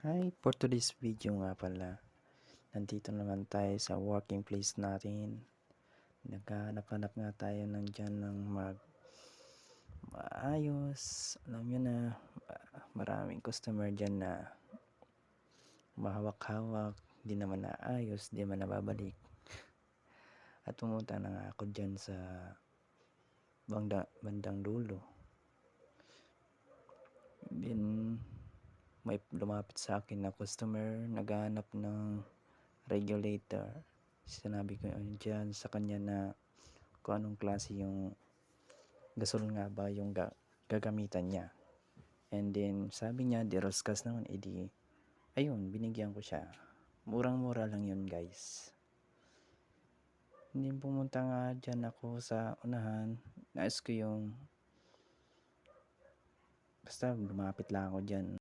Hi, for today's video nga pala, nandito naman tayo sa working place natin. Naghahanap-hanap nga tayo ng dyan ng maayos. Alam nyo na, maraming customer dyan na mahawak-hawak, di naman naayos, di naman nababalik. At pumunta na nga ako dyan sa bandang dulo. Then, may lumapit sa akin na customer, naghahanap ng regulator. Sinabi ko dyan sa kanya na kung anong klase yung gasol nga ba yung gagamitan niya. And then sabi niya Deroscas naman, edi ayun, binigyan ko siya. Murang-mura lang yun, guys. Hindi pumunta nga dyan ako sa unahan. Nais ko yung basta lumapit lang ako dyan.